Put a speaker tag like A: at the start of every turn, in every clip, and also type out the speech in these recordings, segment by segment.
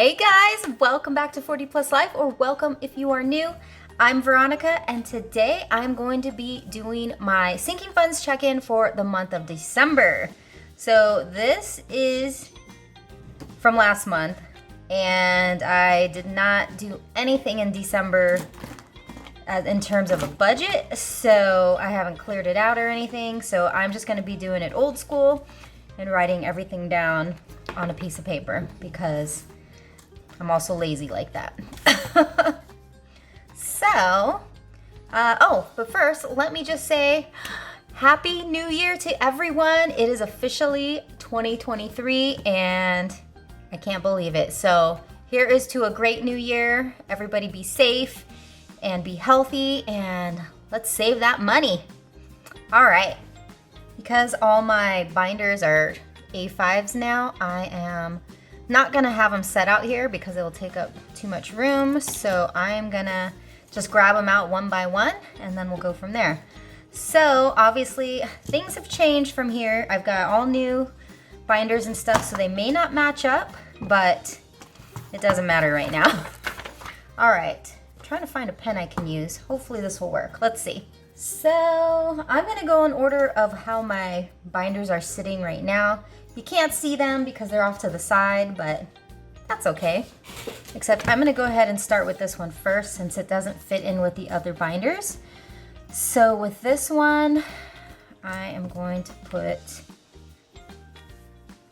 A: Hey guys, welcome back to 40 Plus Life, or welcome if you are new. I'm Veronica, and today I'm going to be doing my sinking funds check-in for the month of December. So this is from last month, and I did not do anything in December in terms of a budget, so I haven't cleared it out or anything. So I'm just going to be doing it old school and writing everything down on a piece of paper because I'm also lazy like that. But first, let me just say Happy New Year to everyone. It is officially 2023 and I can't believe it. So here is to a great new year. Everybody be safe and be healthy, and let's save that money. All right, because all my binders are A5s now, I am not gonna have them set out here because it will take up too much room. So I am gonna just grab them out one by one and then we'll go from there. So obviously things have changed from here. I've got all new binders and stuff, so they may not match up, but it doesn't matter right now. All right, I'm trying to find a pen I can use. Hopefully this will work. Let's see. So I'm gonna go in order of how my binders are sitting right now. You can't see them because they're off to the side, but that's okay. Except I'm gonna go ahead and start with this one first since it doesn't fit in with the other binders. So with this one, I am going to put,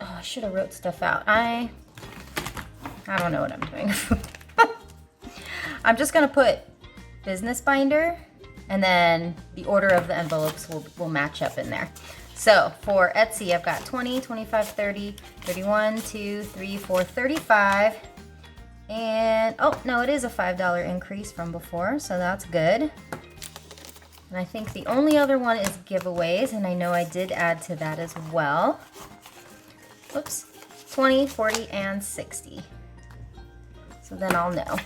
A: oh, I should have wrote stuff out. I don't know what I'm doing. I'm just gonna put business binder, and then the order of the envelopes will match up in there. So for Etsy, I've got 20, 25, 30, 31, 2, 3, 4, 35. And, oh, no, it is a $5 increase from before, so that's good. And I think the only other one is giveaways, and I know I did add to that as well. Oops, 20, 40, and 60. So then I'll know.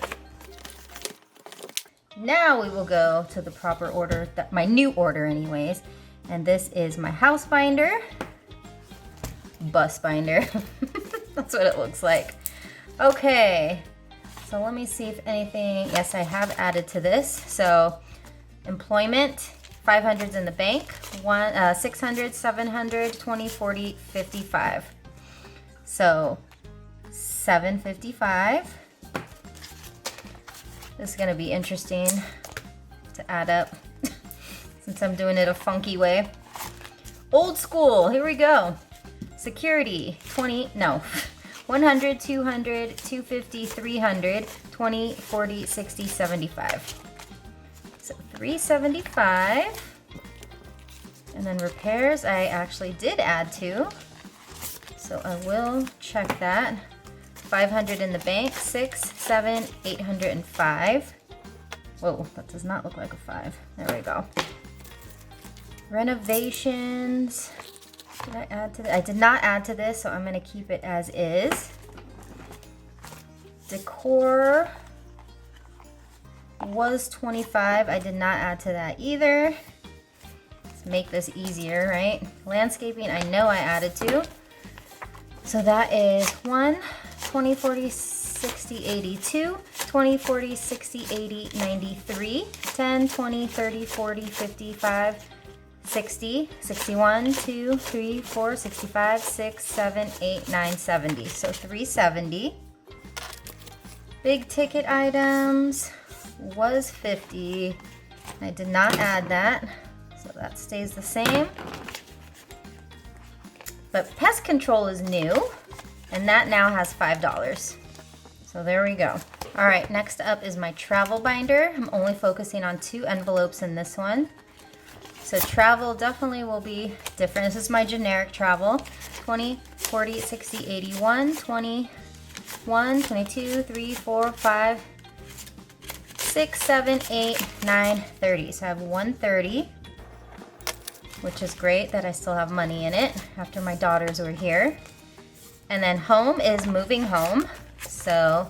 A: Now we will go to the proper order, my new order anyways. And this is my house binder, bus binder. That's what it looks like. Okay, so let me see if anything, yes, I have added to this. So employment, 500s in the bank, 600, 700, 20, 40, 55. So 755. This is gonna be interesting to add up since I'm doing it a funky way. Old school, here we go. Security, 100, 200, 250, 300, 20, 40, 60, 75. So 375. And then repairs, I actually did add to. So I will check that. 500 in the bank, 6, 7, 805. Whoa, that does not look like a 5. There we go. Renovations, did I add to this? I did not add to this, so I'm gonna keep it as is. Decor was 25, I did not add to that either. Let's make this easier, right? Landscaping, I know I added to. So that is 1, 20, 40, 60, 82, 20, 40, 60, 80, 93, 10, 20, 30, 40, 55, 60, 61, 2, 3, 4, 65, 6, 7, 8, 9, 70. So 370. Big ticket items was 50. I did not add that, so that stays the same. But pest control is new, and that now has $5. So there we go. All right, next up is my travel binder. I'm only focusing on 2 envelopes in this one. So travel definitely will be different. This is my generic travel. 20, 40, 60, 81, 21, 22, 3, 4, 5, 6, 7, 8, 9, 30. So I have 130, which is great that I still have money in it after my daughters were here. And then home is moving home. So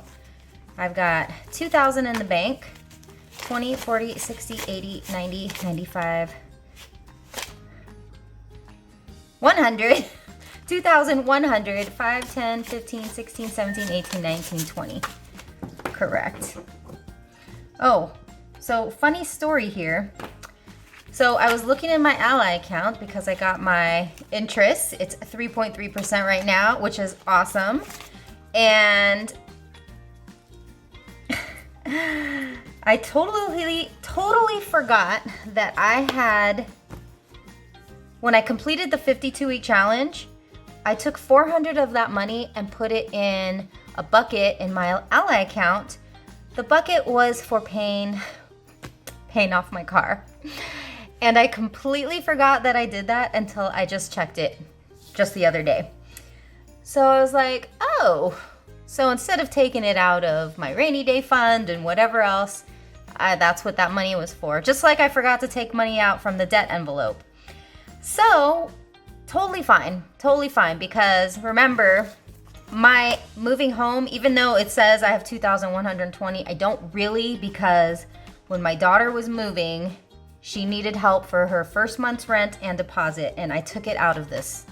A: I've got 2,000 in the bank, 20, 40, 60, 80, 90, 95, 100, 2,100, 5, 10, 15, 16, 17, 18, 19, 20. Correct. Oh, so funny story here. So I was looking in my Ally account because I got my interest. It's 3.3% right now, which is awesome. And I totally forgot that I had, when I completed the 52-week challenge, I took 400 of that money and put it in a bucket in my Ally account. The bucket was for paying off my car. And I completely forgot that I did that until I just checked it just the other day. So I was like, oh, so instead of taking it out of my rainy day fund and whatever else, that's what that money was for. Just like I forgot to take money out from the debt envelope. So totally fine, because remember, my moving home, even though it says I have 2,120, I don't really, because when my daughter was moving, she needed help for her first month's rent and deposit, and I took it out of this.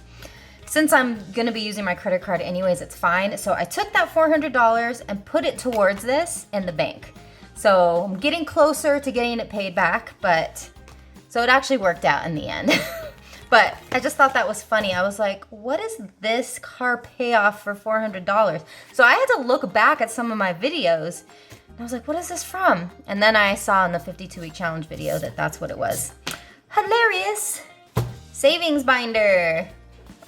A: Since I'm gonna be using my credit card anyways, it's fine. So I took that $400 and put it towards this in the bank. So I'm getting closer to getting it paid back, but so it actually worked out in the end. But I just thought that was funny. I was like, what is this car payoff for $400? So I had to look back at some of my videos. I was like, what is this from? And then I saw in the 52-week challenge video that that's what it was. Hilarious. Savings binder.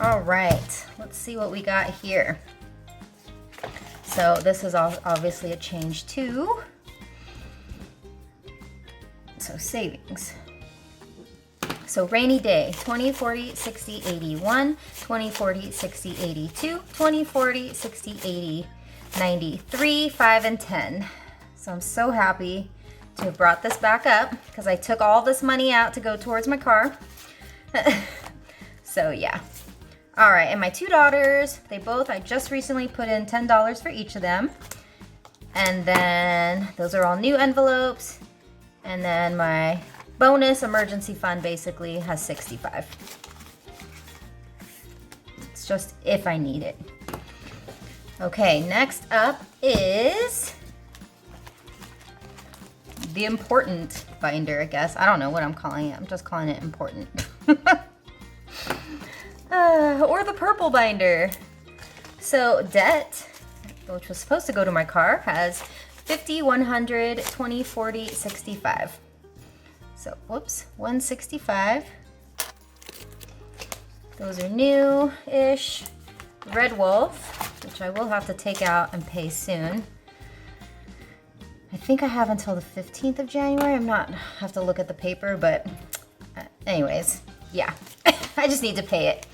A: All right, let's see what we got here. So this is obviously a change too. So savings. So rainy day, 20, 40, 60, 81, 20, 40, 60, 82, 20, 40, 60, 80, 93, 5, and 10. So I'm so happy to have brought this back up because I took all this money out to go towards my car. So yeah. All right, and my two daughters, I just recently put in $10 for each of them. And then those are all new envelopes. And then my bonus emergency fund basically has 65. It's just if I need it. Okay, next up is the important binder, I guess. I don't know what I'm calling it. I'm just calling it important. Or the purple binder. So debt, which was supposed to go to my car, has 50, 100, 20, 40, 65. So, whoops, 165. Those are new-ish. Red Wolf, which I will have to take out and pay soon. I think I have until the 15th of January. I have to look at the paper, but anyways, yeah. I just need to pay it.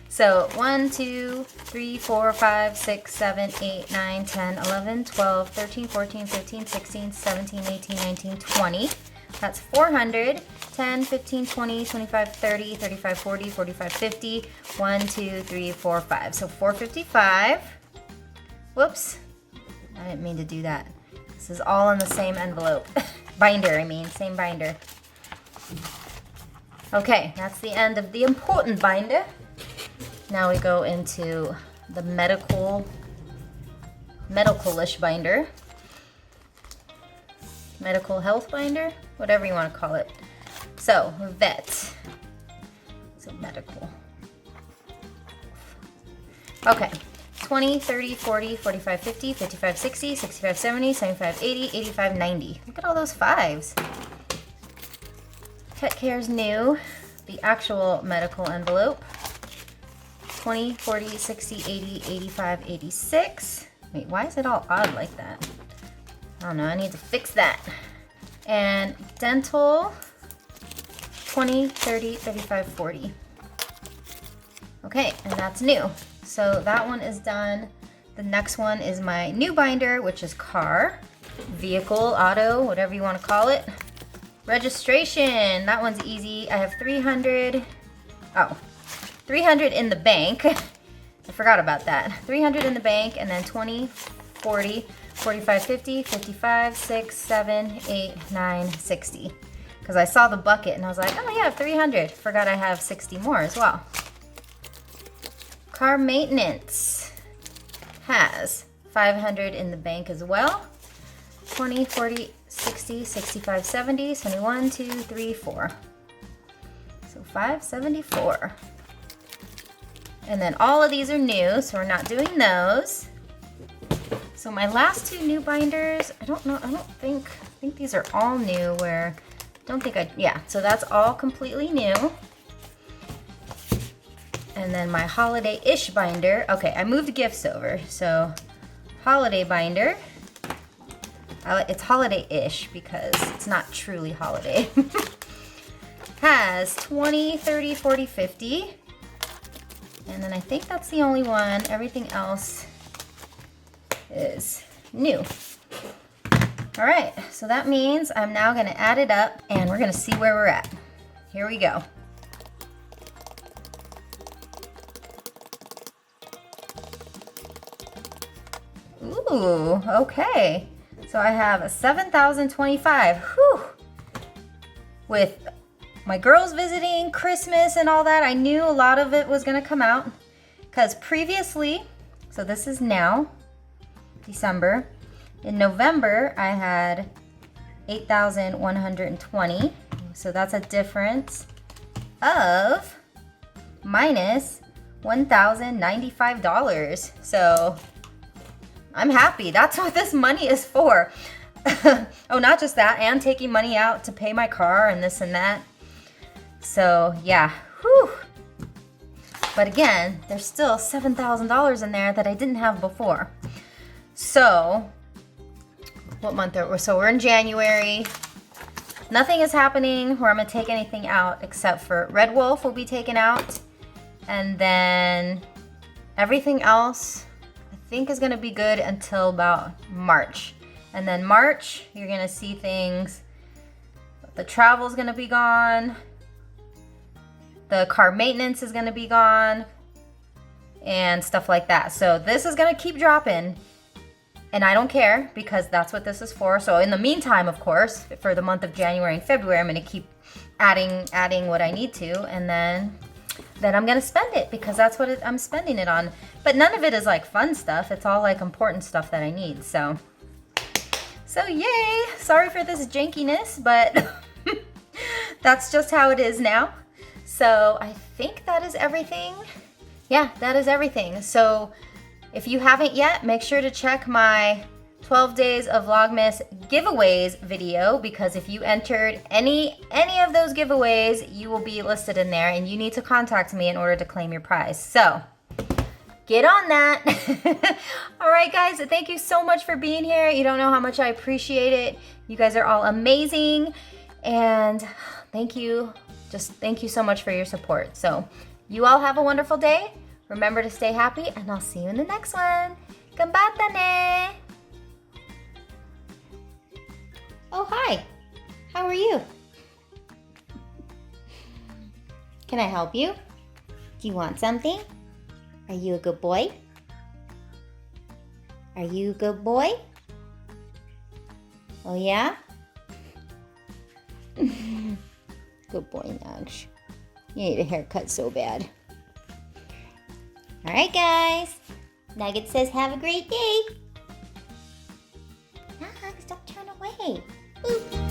A: So 1, 2, 3, 4, 5, 6, 7, 8, 9, 10, 11, 12, 13, 14, 15, 16, 17, 18, 19, 20. That's 400, 10, 15, 20, 25, 30, 35, 40, 45, 50, 1, 2, 3, 4, 5. So 455. Whoops, I didn't mean to do that. This is all in the same envelope. Binder, I mean, same binder. Okay, that's the end of the important binder. Now we go into the medical-ish binder. Medical health binder, whatever you want to call it. So, vet. So, medical. Okay, 20, 30, 40, 45, 50, 55, 60, 65, 70, 75, 80, 85, 90. Look at all those fives. Pet care's new. The actual medical envelope. 20, 40, 60, 80, 85, 86. Wait, why is it all odd like that? I don't know, I need to fix that. And dental, 20, 30, 35, 40. Okay, and that's new. So that one is done. The next one is my new binder, which is car, vehicle, auto, whatever you want to call it. Registration, that one's easy. I have 300 in the bank. I forgot about that. 300 in the bank, and then 20, 40, 45, 50, 55, 6, 7, 8, 9, 60. Because I saw the bucket and I was like, oh yeah, I have 300. Forgot I have 60 more as well. car maintenance has 500 in the bank as well. 20, 40, 60, 65, 70, 71, 2, 3, 4. So 574. And then all of these are new, so we're not doing those. So my last two new binders, I think these are all new yeah, so that's all completely new. And then my holiday-ish binder, okay, I moved gifts over, so holiday binder. It's holiday-ish because it's not truly holiday. Has 20, 30, 40, 50. And then I think that's the only one. Everything else is new. All right, so that means I'm now gonna add it up and we're gonna see where we're at. Here we go. Ooh, okay. So I have 7,025, whew. With my girls visiting, Christmas and all that, I knew a lot of it was gonna come out because previously, so this is now, December. In November, I had 8,120. So that's a difference of minus $1,095. So I'm happy. That's what this money is for. Oh, not just that, and taking money out to pay my car and this and that. So yeah, whew. But again, there's still $7,000 in there that I didn't have before. So what month are we? So we're in January. Nothing is happening where I'm gonna take anything out except for Red Wolf will be taken out. And then everything else I think is gonna be good until about March. And then March, you're gonna see things, the travel's gonna be gone, the car maintenance is gonna be gone, and stuff like that. So this is gonna keep dropping. And I don't care because that's what this is for. So in the meantime, of course, for the month of January and February, I'm gonna keep adding what I need to, and then I'm gonna spend it because that's what I'm spending it on. But none of it is like fun stuff. It's all like important stuff that I need. So yay! Sorry for this jankiness, but that's just how it is now. So I think that is everything. Yeah, that is everything. So if you haven't yet, make sure to check my 12 days of Vlogmas giveaways video, because if you entered any of those giveaways, you will be listed in there and you need to contact me in order to claim your prize. So get on that. All right, guys, thank you so much for being here. You don't know how much I appreciate it. You guys are all amazing. And thank you. Just thank you so much for your support. So you all have a wonderful day. Remember to stay happy, and I'll see you in the next one. Gambata ne! Oh, hi. How are you? Can I help you? Do you want something? Are you a good boy? Are you a good boy? Oh, yeah? Good boy, Nugs. You need a haircut so bad. All right, guys. Nugget says have a great day. Nugs, don't turn away. Boop.